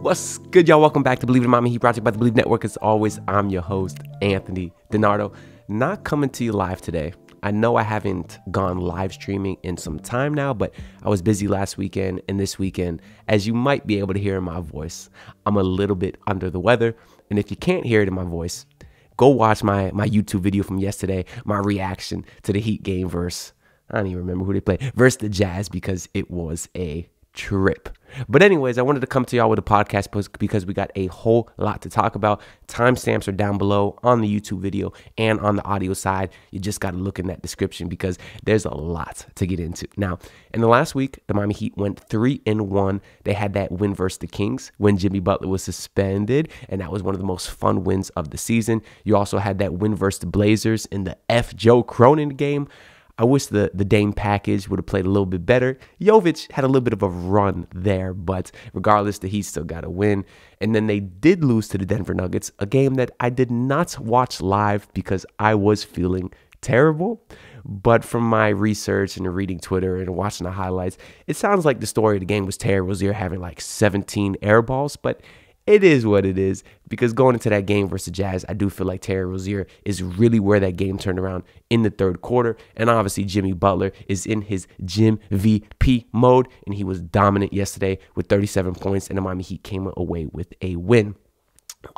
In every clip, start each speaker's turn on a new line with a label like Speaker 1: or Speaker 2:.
Speaker 1: What's good, y'all? Welcome back to Believe It Miami Heat, brought to you by the Believe Network. As always, I'm your host, Anthony DiNardo. Not coming to you live today. I know I haven't gone live streaming in some time now, but I was busy last weekend and this weekend. As you might be able to hear in my voice, I'm a little bit under the weather. And if you can't hear it in my voice, go watch my YouTube video from yesterday, my reaction to the Heat game versus, I don't even remember who they played, versus the Jazz, because it was a trip. But anyways, I wanted to come to y'all with a podcast post because we got a whole lot to talk about. Timestamps are down below on the YouTube video and on the audio side. You just got to look in that description because there's a lot to get into. Now, in the last week, the Miami Heat went 3-1. They had that win versus the Kings when Jimmy Butler was suspended, and that was one of the most fun wins of the season. You also had that win versus the Blazers in the F. Joe Cronin game. I wish the Dame package would have played a little bit better. Jovic had a little bit of a run there, but regardless, the Heat still got a win. And then they did lose to the Denver Nuggets, a game that I did not watch live because I was feeling terrible. But from my research and reading Twitter and watching the highlights, it sounds like the story of the game was Terry Rozier having like 17 air balls, but it is what it is, because going into that game versus the Jazz, I do feel like Terry Rozier is really where that game turned around in the third quarter. And obviously, Jimmy Butler is in his Jim VP mode, and he was dominant yesterday with 37 points, and the Miami Heat came away with a win.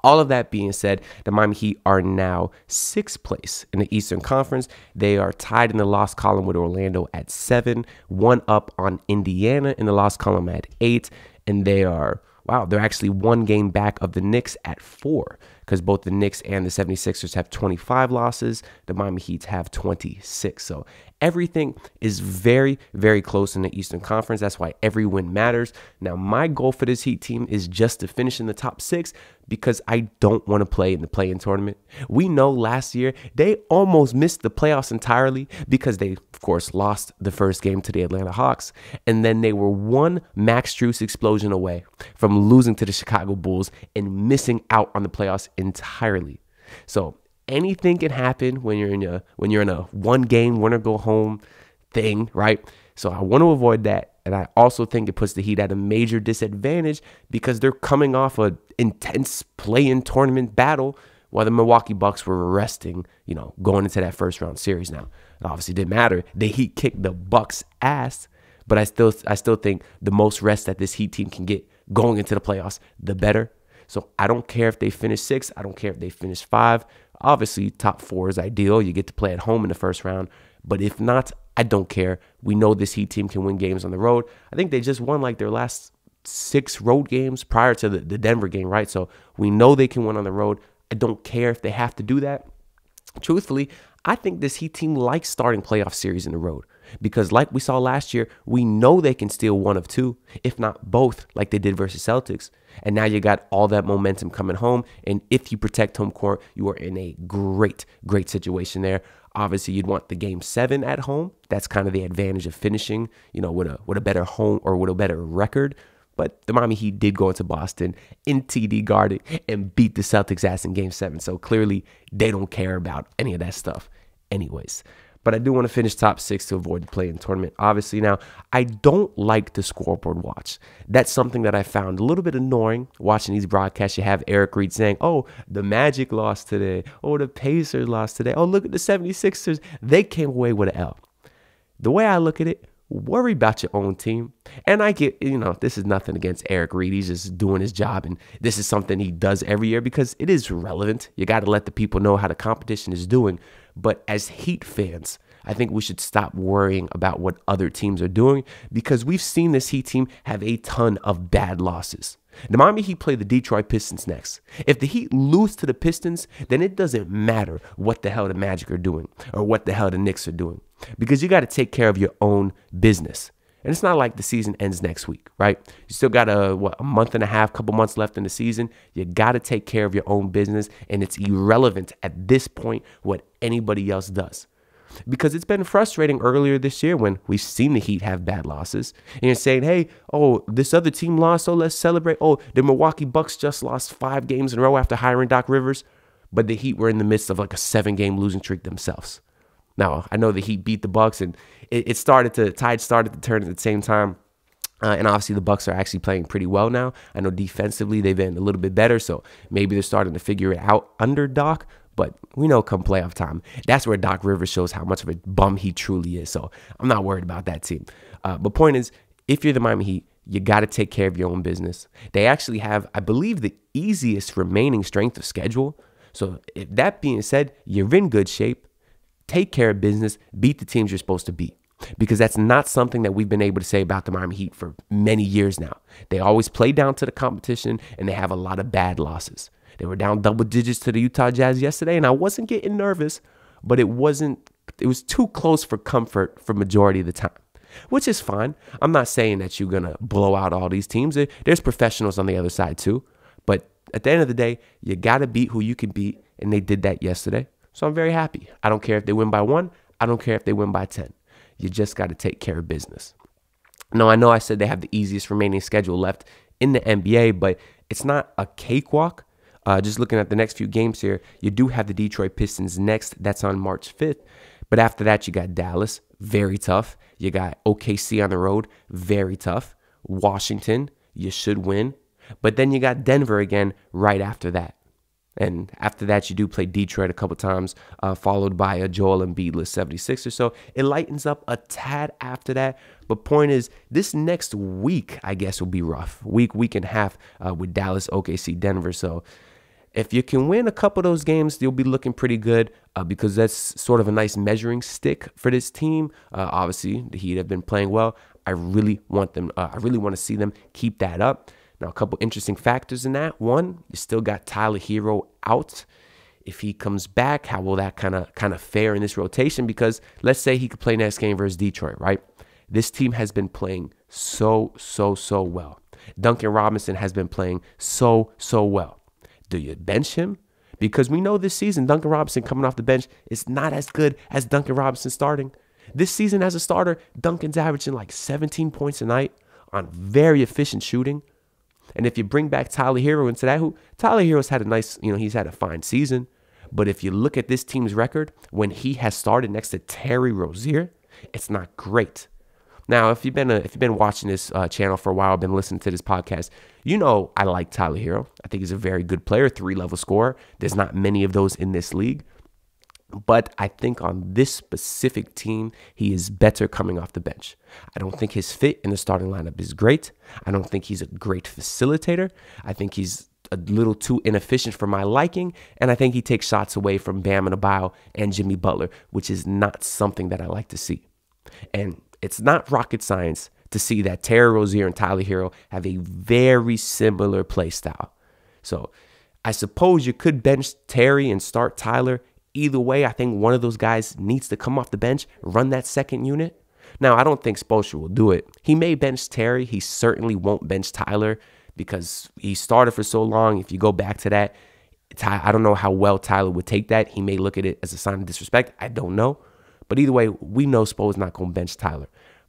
Speaker 1: All of that being said, the Miami Heat are now 6th place in the Eastern Conference. They are tied in the loss column with Orlando at 7, one up on Indiana in the loss column at 8, and they are... wow, they're actually one game back of the Knicks at 4, because both the Knicks and the 76ers have 25 losses. The Miami Heat have 26. So everything is very, very close in the Eastern Conference. That's why every win matters. Now, my goal for this Heat team is just to finish in the top 6, because I don't want to play in the play-in tournament. We know last year they almost missed the playoffs entirely because they, of course, lost the first game to the Atlanta Hawks. And then they were one Max Strus explosion away from losing to the Chicago Bulls and missing out on the playoffs entirely. So anything can happen when you're in a one-game winner-go-home thing, right? So I want to avoid that. And I also think it puts the Heat at a major disadvantage because they're coming off an intense play-in tournament battle while the Milwaukee Bucks were resting, going into that first round series. Now, it obviously didn't matter. The Heat kicked the Bucks' ass, but I still think the most rest that this Heat team can get going into the playoffs, the better. So I don't care if they finish 6. I don't care if they finish 5. Obviously, top 4 is ideal. You get to play at home in the first round. But if not, I don't care. We know this Heat team can win games on the road. I think they just won like their last 6 road games prior to the Denver game, right? So we know they can win on the road. I don't care if they have to do that. Truthfully, I think this Heat team likes starting playoff series in the road because like we saw last year, we know they can steal one of 2, if not both, like they did versus Celtics. And now you got all that momentum coming home. And if you protect home court, you are in a great, great situation there. Obviously, you'd want the game 7 at home. That's kind of the advantage of finishing, with a better home or with a better record. But the Miami Heat did go into Boston in TD Garden and beat the Celtics ass in game 7. So clearly they don't care about any of that stuff anyways. But I do want to finish top 6 to avoid the play-in tournament. Obviously, now, I don't like the scoreboard watch. That's something that I found a little bit annoying watching these broadcasts. You have Eric Reed saying, oh, the Magic lost today. Oh, the Pacers lost today. Oh, look at the 76ers. They came away with an L. The way I look at it, worry about your own team. And I get, this is nothing against Eric Reed. He's just doing his job. And this is something he does every year because it is relevant. You got to let the people know how the competition is doing. But as Heat fans, I think we should stop worrying about what other teams are doing because we've seen this Heat team have a ton of bad losses. The Miami Heat play the Detroit Pistons next. If the Heat lose to the Pistons, then it doesn't matter what the hell the Magic are doing or what the hell the Knicks are doing because you got to take care of your own business. And it's not like the season ends next week, right? You still got a month and a half, couple months left in the season. You got to take care of your own business, and it's irrelevant at this point what anybody else does. Because it's been frustrating earlier this year when we've seen the Heat have bad losses. And you're saying, hey, oh, this other team lost, so let's celebrate. Oh, the Milwaukee Bucks just lost 5 games in a row after hiring Doc Rivers. But the Heat were in the midst of like a 7-game losing streak themselves. Now, I know the Heat beat the Bucks, and tide started to turn at the same time. And obviously the Bucks are actually playing pretty well now. I know defensively they've been a little bit better, so maybe they're starting to figure it out under Doc. But we know come playoff time, that's where Doc Rivers shows how much of a bum he truly is. So I'm not worried about that team. But point is, if you're the Miami Heat, you got to take care of your own business. They actually have, I believe, the easiest remaining strength of schedule. So if that being said, you're in good shape. Take care of business. Beat the teams you're supposed to beat. Because that's not something that we've been able to say about the Miami Heat for many years now. They always play down to the competition, and they have a lot of bad losses. They were down double digits to the Utah Jazz yesterday, and I wasn't getting nervous, but it was too close for comfort for majority of the time, which is fine. I'm not saying that you're going to blow out all these teams. There's professionals on the other side too, but at the end of the day, you got to beat who you can beat, and they did that yesterday. So I'm very happy. I don't care if they win by 1. I don't care if they win by 10. You just got to take care of business. No, I know I said they have the easiest remaining schedule left in the NBA, but it's not a cakewalk. Just looking at the next few games here, you do have the Detroit Pistons next. That's on March 5th. But after that, you got Dallas, very tough. You got OKC on the road, very tough. Washington, you should win. But then you got Denver again right after that. And after that, you do play Detroit a couple times, followed by a Joel Embiid-less 76 or so. It lightens up a tad after that. But point is, this next week, I guess, will be rough. Week and a half with Dallas, OKC, Denver. So if you can win a couple of those games, you'll be looking pretty good because that's sort of a nice measuring stick for this team. Obviously, the Heat have been playing well. I really want them. I really want to see them keep that up. Now, a couple interesting factors in that. One, you still got Tyler Herro out. If he comes back, how will that kind of fare in this rotation? Because let's say he could play next game versus Detroit, right? This team has been playing so well. Duncan Robinson has been playing so well. Do you bench him? Because we know this season, Duncan Robinson coming off the bench is not as good as Duncan Robinson starting. This season as a starter, Duncan's averaging like 17 points a night on very efficient shooting. And if you bring back Tyler Herro into that, Tyler Herro's had a nice, he's had a fine season. But if you look at this team's record, when he has started next to Terry Rozier, it's not great. Now, if you've been watching this channel for a while, been listening to this podcast, I like Tyler Herro. I think he's a very good player, 3-level scorer. There's not many of those in this league. But I think on this specific team, he is better coming off the bench. I don't think his fit in the starting lineup is great. I don't think he's a great facilitator. I think he's a little too inefficient for my liking. And I think he takes shots away from Bam Adebayo and Jimmy Butler, which is not something that I like to see. And it's not rocket science to see that Terry Rozier and Tyler Herro have a very similar play style. So I suppose you could bench Terry and start Tyler. Either way, I think one of those guys needs to come off the bench, run that second unit. Now, I don't think Spoelstra will do it. He may bench Terry. He certainly won't bench Tyler because he started for so long. If you go back to that, I don't know how well Tyler would take that. He may look at it as a sign of disrespect. I don't know. But either way, we know Spo's not going to bench Tyler.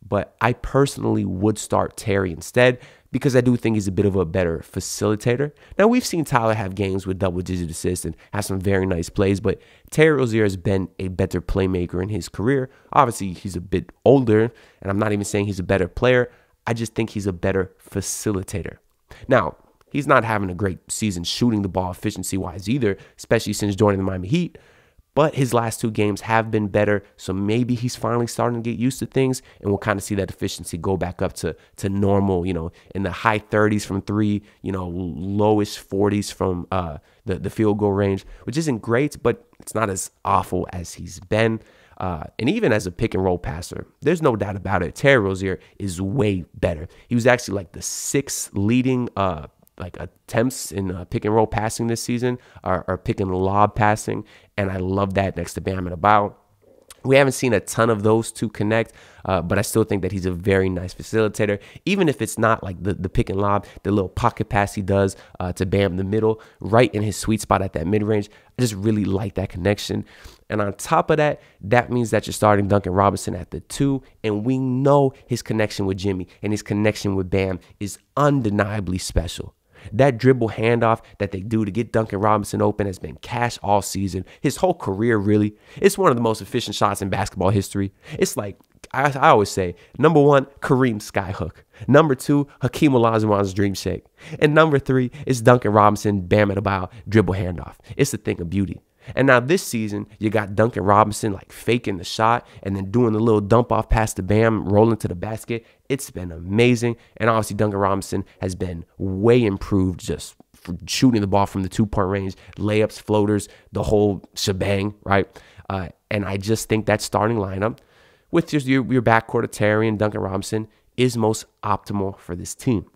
Speaker 1: But I personally would start Terry instead because I do think he's a bit of a better facilitator. Now, we've seen Tyler have games with double-digit assists and have some very nice plays, but Terry Rozier has been a better playmaker in his career. Obviously, he's a bit older, and I'm not even saying he's a better player. I just think he's a better facilitator. Now, he's not having a great season shooting the ball efficiency-wise either, especially since joining the Miami Heat. But his last 2 games have been better, so maybe he's finally starting to get used to things, and we'll kind of see that efficiency go back up to normal, in the high 30s from 3, lowish 40s from the field goal range, which isn't great, but it's not as awful as he's been. And even as a pick and roll passer, there's no doubt about it. Terry Rozier is way better. He was actually like the 6th leading attempts in pick and roll passing this season, or pick and lob passing, and I love that next to Bam Adebayo. We haven't seen a ton of those two connect, but I still think that he's a very nice facilitator. Even if it's not like the pick and lob, the little pocket pass he does to Bam in the middle, right in his sweet spot at that mid-range, I just really like that connection. And on top of that, that means that you're starting Duncan Robinson at the 2, and we know his connection with Jimmy and his connection with Bam is undeniably special. That dribble handoff that they do to get Duncan Robinson open has been cash all season. His whole career, really. It's one of the most efficient shots in basketball history. It's like I always say, number one, Kareem Skyhook. Number two, Hakeem Olajuwon's Dream Shake. And number three is Duncan Robinson, Bam Adebayo, dribble handoff. It's a thing of beauty. And now this season, you got Duncan Robinson like faking the shot and then doing the little dump off pass to Bam, rolling to the basket. It's been amazing. And obviously Duncan Robinson has been way improved just for shooting the ball from the 2-point range, layups, floaters, the whole shebang, right? And I just think that starting lineup with your backcourt of Terry and Duncan Robinson is most optimal for this team.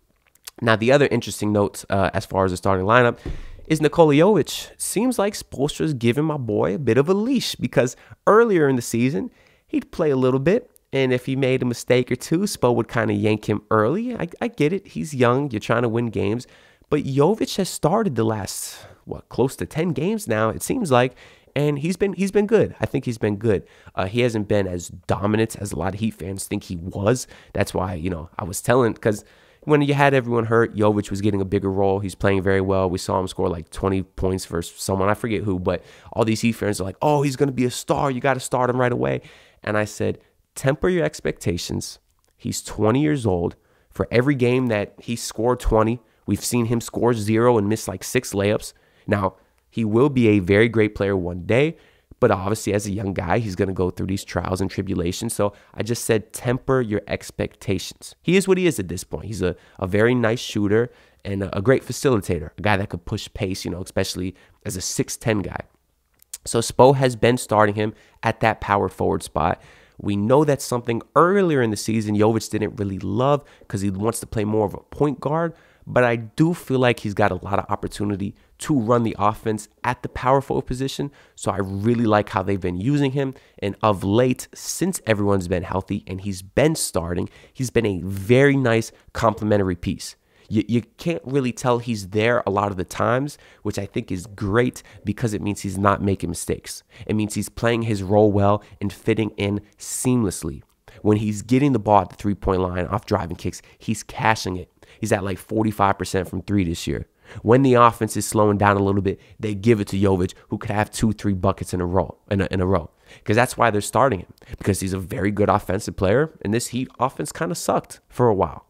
Speaker 1: Now, the other interesting notes as far as the starting lineup is Nikola Jovic. Seems like Spoelstra's giving my boy a bit of a leash because earlier in the season, he'd play a little bit. And if he made a mistake or two, Spo would kind of yank him early. I get it. He's young. You're trying to win games. But Jovic has started the last, close to 10 games now, it seems like. And he's been good. I think he's been good. He hasn't been as dominant as a lot of Heat fans think he was. That's why, I was telling, because when you had everyone hurt, Jovic was getting a bigger role. He's playing very well. We saw him score like 20 points versus someone, I forget who, but all these Heat fans are like, oh, he's going to be a star. You got to start him right away. And I said, temper your expectations. He's 20 years old. For every game that he scored 20, we've seen him score 0 and miss like 6 layups. Now, he will be a very great player one day, but obviously as a young guy, he's going to go through these trials and tribulations. So I just said temper your expectations. He is what he is at this point. He's a very nice shooter and a great facilitator, a guy that could push pace, especially as a 6'10 guy. So Spo has been starting him at that power forward spot. We know that's something earlier in the season Jovic didn't really love because he wants to play more of a point guard. But I do feel like he's got a lot of opportunity to run the offense at the power forward position. So I really like how they've been using him. And of late, since everyone's been healthy and he's been starting, he's been a very nice complementary piece. You can't really tell he's there a lot of the times, which I think is great because it means he's not making mistakes. It means he's playing his role well and fitting in seamlessly. When he's getting the ball at the 3-point line off driving kicks, he's cashing it. He's at like 45% from 3 this year. When the offense is slowing down a little bit, they give it to Jovic, who could have 2-3 buckets in a row. Because that's why they're starting him, because he's a very good offensive player, and this Heat offense kind of sucked for a while.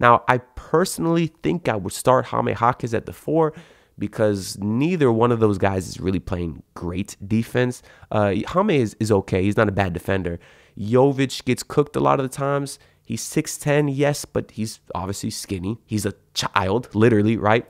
Speaker 1: Now, I personally think I would start Jaime Jaquez at the 4 because neither one of those guys is really playing great defense. Jaime is okay. He's not a bad defender. Jovic gets cooked a lot of the times. He's 6'10", yes, but he's obviously skinny. He's a child, literally, right?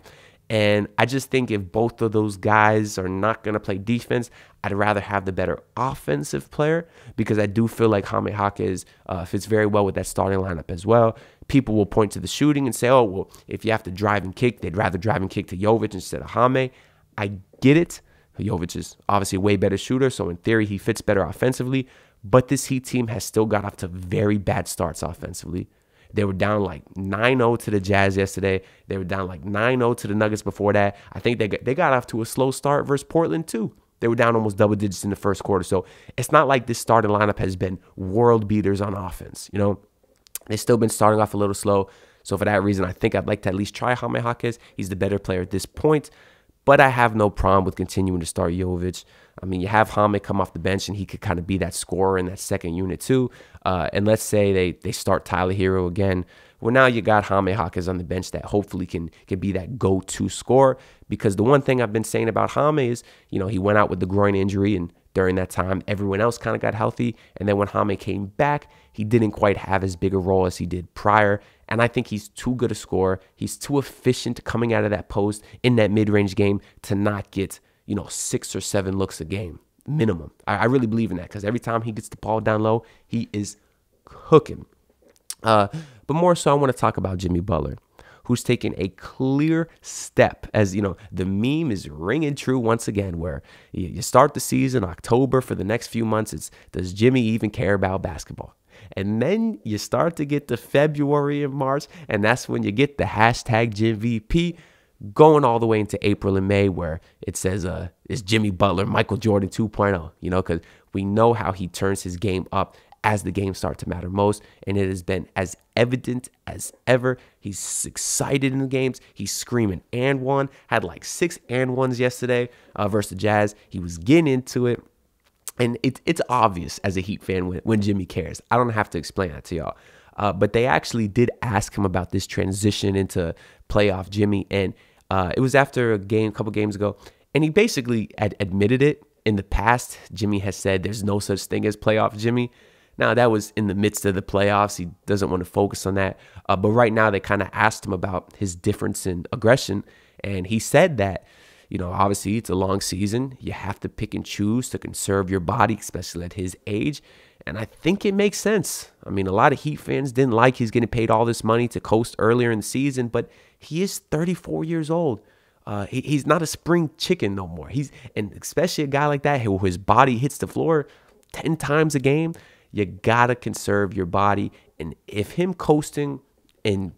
Speaker 1: And I just think if both of those guys are not going to play defense, I'd rather have the better offensive player because I do feel like Jaime Jaquez fits very well with that starting lineup as well. People will point to the shooting and say, oh, well, if you have to drive and kick, they'd rather drive and kick to Jovic instead of Jaime. I get it. Jovic is obviously a way better shooter, so in theory, he fits better offensively. But this Heat team has still got off to very bad starts offensively. They were down like 9-0 to the Jazz yesterday. They were down like 9-0 to the Nuggets before that. I think they got off to a slow start versus Portland too. They were down almost double digits in the first quarter. So it's not like this starting lineup has been world beaters on offense. They've still been starting off a little slow. So for that reason, I think I'd like to at least try Jaime Jaquez. He's the better player at this point. But I have no problem with continuing to start Jovic. I mean, you have Jaime come off the bench, and he could kind of be that scorer in that second unit too. And let's say they start Tyler Herro again. Well, now you got Jaime Jaquez on the bench that hopefully can be that go-to scorer. Because the one thing I've been saying about Jaime is, he went out with the groin injury, and during that time, everyone else kind of got healthy. And then when Jaime came back, he didn't quite have as big a role as he did prior. And I think he's too good a scorer. He's too efficient coming out of that post in that mid-range game to not get, 6 or 7 looks a game minimum. I really believe in that because every time he gets the ball down low, he is cooking. But more so, I want to talk about Jimmy Butler, who's taken a clear step as, the meme is ringing true once again, where you start the season, October, for the next few months, does Jimmy even care about basketball? And then you start to get to February and March, and that's when you get the hashtag JimVP going all the way into April and May, where it says it's Jimmy Butler, Michael Jordan 2.0, because we know how he turns his game up as the games start to matter most, and it has been as evident as ever. He's excited in the games. He's screaming and one. Had like 6 and ones yesterday versus the Jazz. He was getting into it. And it's obvious as a Heat fan when Jimmy cares. I don't have to explain that to y'all. But they actually did ask him about this transition into playoff Jimmy. And it was after a couple games ago. And he basically admitted it. In the past, Jimmy has said there's no such thing as playoff Jimmy. Now, that was in the midst of the playoffs. He doesn't want to focus on that. But right now, they kind of asked him about his difference in aggression. And he said that, obviously it's a long season. You have to pick and choose to conserve your body, especially at his age. And I think it makes sense. I mean, a lot of Heat fans didn't like he's getting paid all this money to coast earlier in the season, but he is 34 years old. He's not a spring chicken no more. And especially a guy like that who his body hits the floor 10 times a game. You gotta conserve your body. And if him coasting in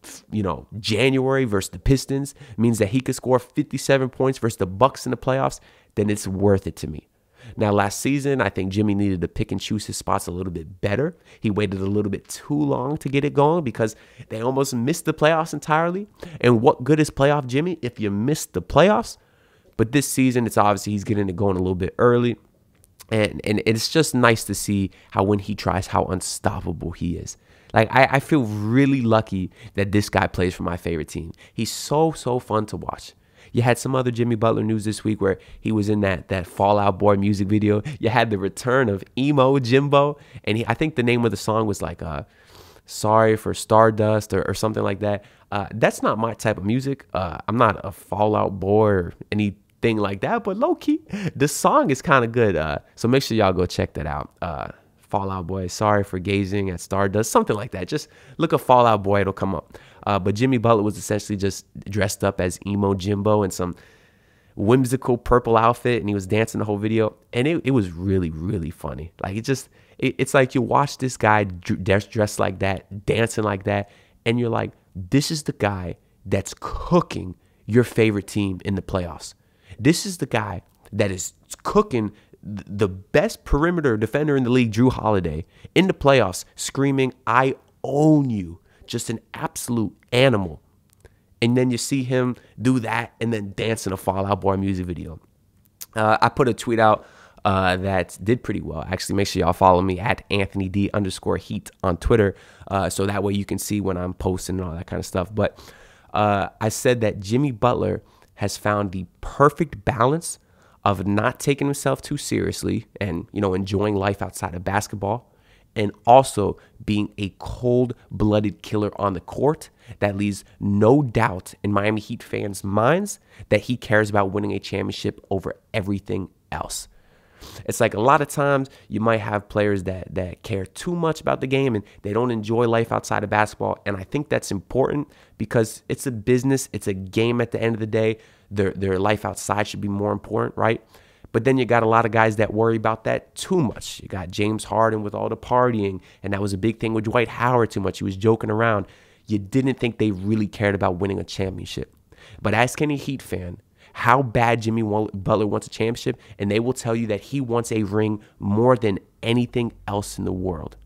Speaker 1: January versus the Pistons means that he could score 57 points versus the Bucks in the playoffs, then it's worth it to me. Now, last season, I think Jimmy needed to pick and choose his spots a little bit better. He waited a little bit too long to get it going because they almost missed the playoffs entirely. And what good is playoff Jimmy if you missed the playoffs? But this season, it's obviously he's getting it going a little bit early. And it's just nice to see how when he tries, how unstoppable he is. Like, I feel really lucky that this guy plays for my favorite team. He's so fun to watch. You had some other Jimmy Butler news this week where he was in that Fall Out Boy music video. You had the return of Emo Jimbo, and I think the name of the song was like Sorry for Stardust or something like that. That's not my type of music. I'm not a Fall Out Boy or anything like that, but low-key, the song is kind of good. So make sure y'all go check that out. Fall Out Boy, Sorry for Gazing at Stardust, something like that. Just look up Fall Out Boy, it'll come up. But Jimmy Butler was essentially just dressed up as Emo Jimbo in some whimsical purple outfit, and he was dancing the whole video, and it was really, really funny. Like, it's like you watch this guy dressed like that, dancing like that, and you're like, this is the guy that's cooking your favorite team in the playoffs. This is the guy that is cooking the best perimeter defender in the league, Drew Holiday, in the playoffs, screaming, I own you. Just an absolute animal. And then you see him do that and then dance in a Fall Out Boy music video. I put a tweet out that did pretty well. Actually, make sure y'all follow me at AnthonyD_Heat on Twitter. So that way you can see when I'm posting and all that kind of stuff. But I said that Jimmy Butler has found the perfect balance of not taking himself too seriously and, enjoying life outside of basketball, and also being a cold-blooded killer on the court that leaves no doubt in Miami Heat fans' minds that he cares about winning a championship over everything else. It's like a lot of times you might have players that care too much about the game and they don't enjoy life outside of basketball. And I think that's important because it's a business. It's a game at the end of the day. Their life outside should be more important, right? But then you got a lot of guys that worry about that too much. You got James Harden with all the partying, and that was a big thing with Dwight Howard too much. He was joking around. You didn't think they really cared about winning a championship. But ask any Heat fan how bad Jimmy Butler wants a championship, and they will tell you that he wants a ring more than anything else in the world.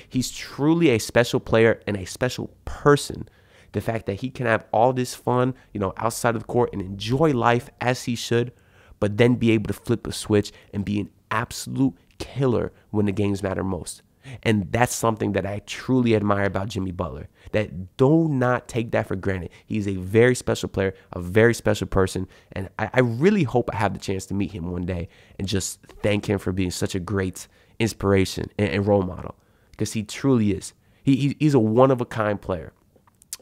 Speaker 1: He's truly a special player and a special person. The fact that he can have all this fun, outside of the court and enjoy life as he should, but then be able to flip a switch and be an absolute killer when the games matter most. And that's something that I truly admire about Jimmy Butler. That do not take that for granted. He's a very special player, a very special person. And I really hope I have the chance to meet him one day and just thank him for being such a great inspiration and role model. Because he truly is. He's a one-of-a-kind player.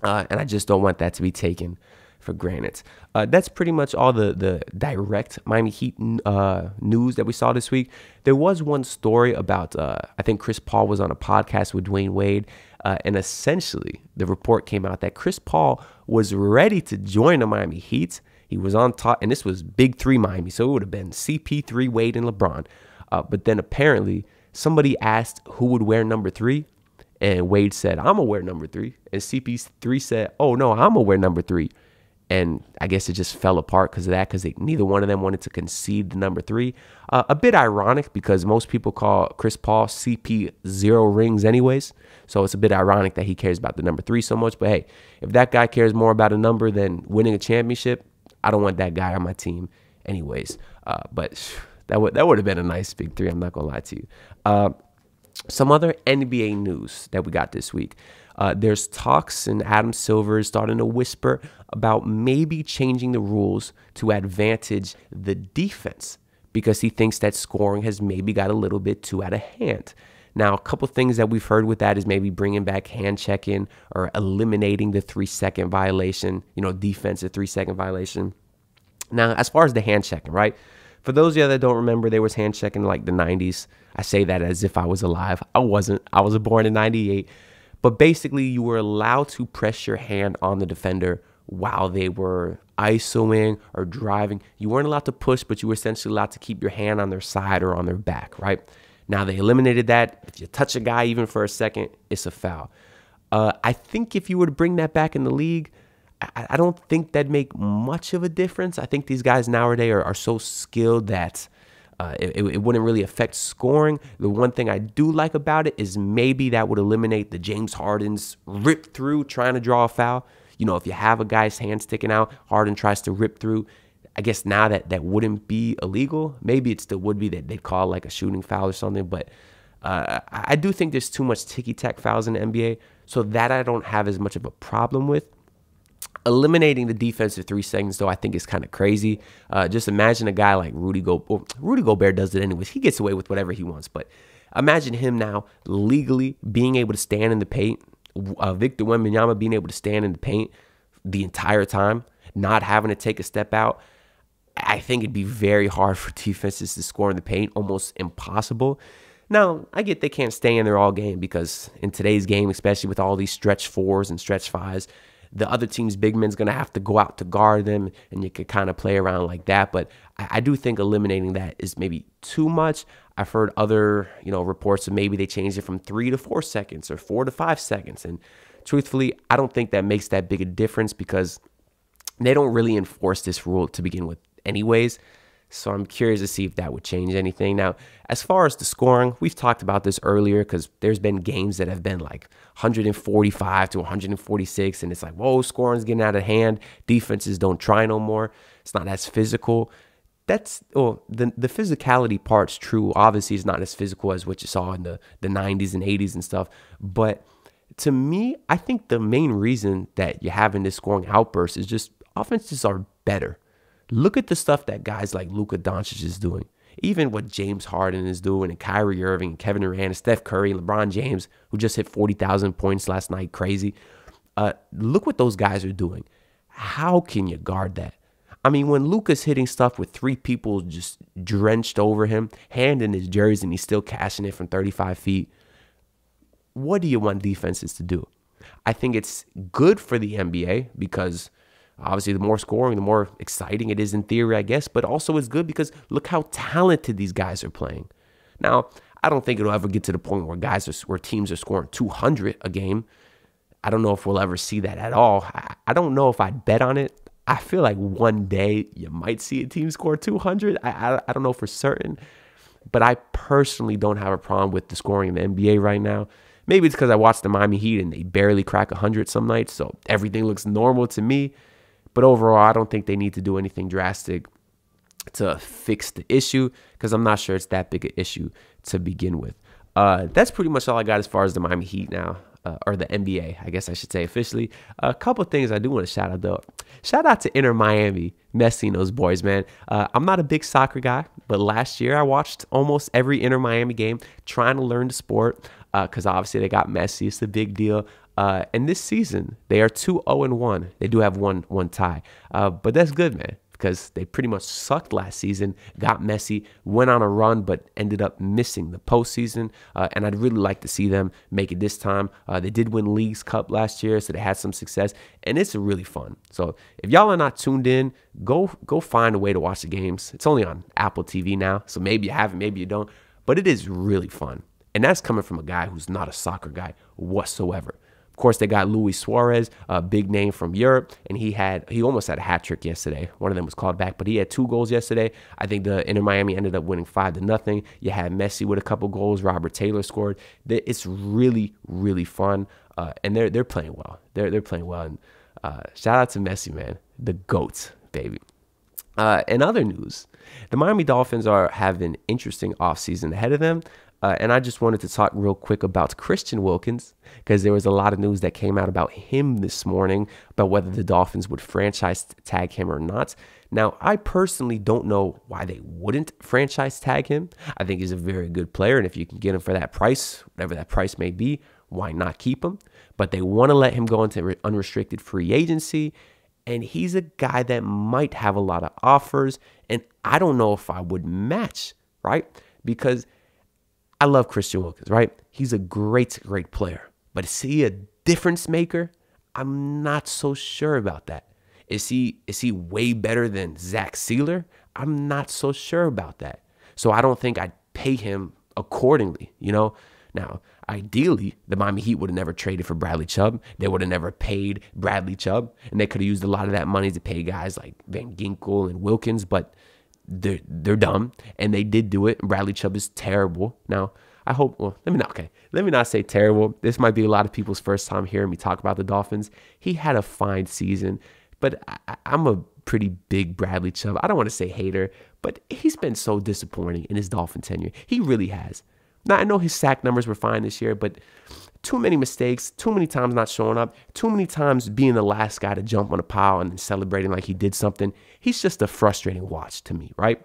Speaker 1: And I just don't want that to be taken for granted. That's pretty much all the direct Miami Heat news that we saw this week. There was one story about, I think Chris Paul was on a podcast with Dwayne Wade, and essentially the report came out that Chris Paul was ready to join the Miami Heat. He was on top, and this was Big Three Miami, so it would have been CP3, Wade, and LeBron. But then apparently somebody asked who would wear number 3, and Wade said, I'm going to wear number 3. And CP3 said, oh, no, I'm going to wear number 3. And I guess it just fell apart because of that, because neither one of them wanted to concede the number 3. A bit ironic because most people call Chris Paul CP 0 rings anyways. So it's a bit ironic that he cares about the number 3 so much. But hey, if that guy cares more about a number than winning a championship, I don't want that guy on my team anyways. But That would have been a nice big three. I'm not gonna lie to you. Some other NBA news that we got this week. There's talks, and Adam Silver is starting to whisper about maybe changing the rules to advantage the defense because he thinks that scoring has maybe got a little bit too out of hand. Now, a couple things that we've heard with that is maybe bringing back hand checking or eliminating the 3-second violation, defensive 3-second violation. Now, as far as the hand checking, right? For those of you that don't remember, there was hand checking in like the 90s. I say that as if I was alive. I wasn't. I was born in 98. But basically, you were allowed to press your hand on the defender while they were isoing or driving. You weren't allowed to push, but you were essentially allowed to keep your hand on their side or on their back, right? Now, they eliminated that. If you touch a guy even for a second, it's a foul. I think if you were to bring that back in the league, I don't think that'd make much of a difference. I think these guys nowadays are so skilled that it wouldn't really affect scoring. The one thing I do like about it is maybe that would eliminate the James Harden's rip through trying to draw a foul. If you have a guy's hand sticking out, Harden tries to rip through. I guess now that wouldn't be illegal. Maybe it still would be that they'd call like a shooting foul or something. But I do think there's too much ticky-tack fouls in the NBA, so that I don't have as much of a problem with. Eliminating the defensive 3 seconds, though, I think is kind of crazy. Just imagine a guy like Rudy Gobert. Rudy Gobert does it anyways. He gets away with whatever he wants. But imagine him now legally being able to stand in the paint. Victor Wembanyama being able to stand in the paint the entire time, not having to take a step out. I think it'd be very hard for defenses to score in the paint, almost impossible. Now, I get they can't stay in there all game because in today's game, especially with all these stretch 4s and stretch 5s, the other team's big man's going to have to go out to guard them, and you could kind of play around like that. But I do think eliminating that is maybe too much. I've heard other, reports of maybe they changed it from 3 to 4 seconds or 4 to 5 seconds. And truthfully, I don't think that makes that big a difference because they don't really enforce this rule to begin with anyways. So I'm curious to see if that would change anything. Now, as far as the scoring, we've talked about this earlier because there's been games that have been like 145 to 146, and it's like, whoa, scoring's getting out of hand. Defenses don't try no more. It's not as physical. The physicality part's true. Obviously, it's not as physical as what you saw in the 90s and 80s and stuff. But to me, I think the main reason that you're having this scoring outburst is just offenses are better. Look at the stuff that guys like Luka Doncic is doing. Even what James Harden is doing, and Kyrie Irving, and Kevin Durant, and Steph Curry, and LeBron James, who just hit 40,000 points last night. Crazy. Look what those guys are doing. How can you guard that? I mean, when Luka's hitting stuff with 3 people just drenched over him, hand in his jersey, and he's still cashing it from 35 feet, what do you want defenses to do? I think it's good for the NBA because obviously, the more scoring, the more exciting it is in theory, I guess. But also it's good because look how talented these guys are playing. Now, I don't think it'll ever get to the point where teams are scoring 200 a game. I don't know if we'll ever see that at all. I don't know if I'd bet on it. I feel like one day you might see a team score 200. I don't know for certain. But I personally don't have a problem with the scoring in the NBA right now. Maybe it's because I watched the Miami Heat and they barely crack 100 some nights. So everything looks normal to me. But overall, I don't think they need to do anything drastic to fix the issue because I'm not sure it's that big an issue to begin with. That's pretty much all I got as far as the Miami Heat now, or the NBA, I guess I should say officially. A couple of things I do want to shout out, though. Shout out to Inter Miami, Messi and those boys, man. I'm not a big soccer guy, but last year I watched almost every Inter Miami game trying to learn the sport because obviously they got Messi. It's a big deal. And this season, they are 2-0-1. They do have one tie. But that's good, man, because they pretty much sucked last season, got Messi, went on a run, but ended up missing the postseason. And I'd really like to see them make it this time. They did win Leagues Cup last year, so they had some success. And it's really fun. So if y'all are not tuned in, go find a way to watch the games. It's only on Apple TV now, so maybe you have it, maybe you don't. But it is really fun. And that's coming from a guy who's not a soccer guy whatsoever. Of course, they got Luis Suarez, a big name from Europe, and he almost had a hat trick yesterday. One of them was called back, but he had 2 goals yesterday. I think the Inter Miami ended up winning 5-0. You had Messi with a couple goals. Robert Taylor scored. It's really, really fun, and they're playing well. They're playing well, and shout out to Messi, man, the GOAT, baby. In other news, the Miami Dolphins have an interesting offseason ahead of them. And I just wanted to talk real quick about Christian Wilkins, because there was a lot of news that came out about him this morning about whether the Dolphins would franchise tag him or not. Now, I personally don't know why they wouldn't franchise tag him. I think he's a very good player, and if you can get him for that price, whatever that price may be, why not keep him? But they want to let him go into unrestricted free agency, and he's a guy that might have a lot of offers, and I don't know if I would match, right? Because I love Christian Wilkins, right? He's a great player. But is he a difference maker? I'm not so sure about that. Is he way better than Zach Sealer? I'm not so sure about that. So I don't think I'd pay him accordingly, Now, ideally, the Miami Heat would have never traded for Bradley Chubb. They would have never paid Bradley Chubb. And they could have used a lot of that money to pay guys like Van Ginkel and Wilkins, but they're dumb, and they did do it. Bradley Chubb is terrible. Now, I hope, let me not say terrible. This might be a lot of people's first time hearing me talk about the Dolphins. He had a fine season, but I'm a pretty big Bradley Chubb. I don't want to say hater, but he's been so disappointing in his Dolphin tenure. He really has. Now, I know his sack numbers were fine this year, but too many mistakes, too many times not showing up, too many times being the last guy to jump on a pile and then celebrating like he did something. He's just a frustrating watch to me, right?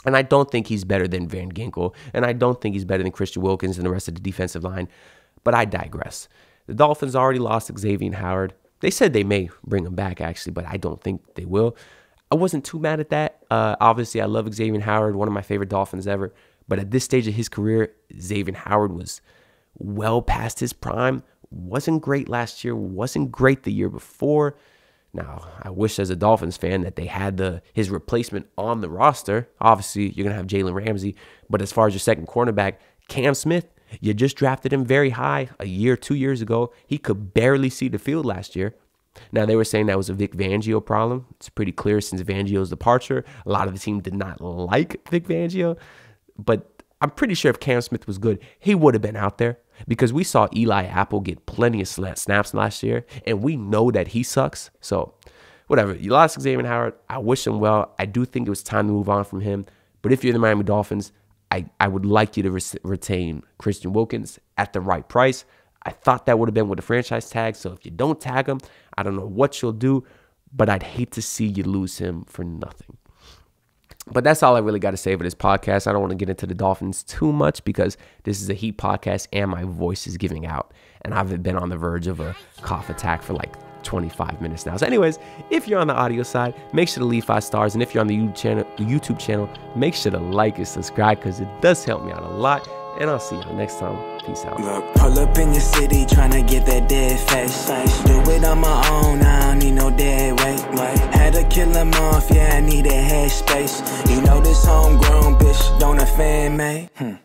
Speaker 1: And I don't think he's better than Van Ginkel, and I don't think he's better than Christian Wilkins and the rest of the defensive line, but I digress. The Dolphins already lost Xavier Howard. They said they may bring him back, actually, but I don't think they will. I wasn't too mad at that. Obviously, I love Xavier Howard, one of my favorite Dolphins ever, but at this stage of his career, Xavier Howard was well past his prime, wasn't great last year, wasn't great the year before. Now, I wish as a Dolphins fan that they had his replacement on the roster. Obviously, you're going to have Jalen Ramsey, but as far as your second cornerback, Cam Smith, you just drafted him very high 2 years ago. He could barely see the field last year. Now, they were saying that was a Vic Fangio problem. It's pretty clear since Fangio's departure. A lot of the team did not like Vic Fangio, but I'm pretty sure if Cam Smith was good, he would have been out there, because we saw Eli Apple get plenty of snaps last year, and we know that he sucks. So whatever. You lost Xavier Howard. I wish him well. I do think it was time to move on from him. But if you're the Miami Dolphins, I would like you to retain Christian Wilkins at the right price. I thought that would have been with a franchise tag. So if you don't tag him, I don't know what you'll do, but I'd hate to see you lose him for nothing. But that's all I really got to say for this podcast. I don't want to get into the Dolphins too much because this is a Heat podcast and my voice is giving out. And I've been on the verge of a cough attack for like 25 minutes now. So anyways, if you're on the audio side, make sure to leave 5 stars. And if you're on the YouTube channel, make sure to like and subscribe because it does help me out a lot. And I'll see y'all next time. Peace out.
Speaker 2: Look, pull up in your city trying to get that dead face. Do it on my own, I don't need no dead weight. Had to kill him off, yeah, I need a head space. You know this homegrown bitch don't offend me.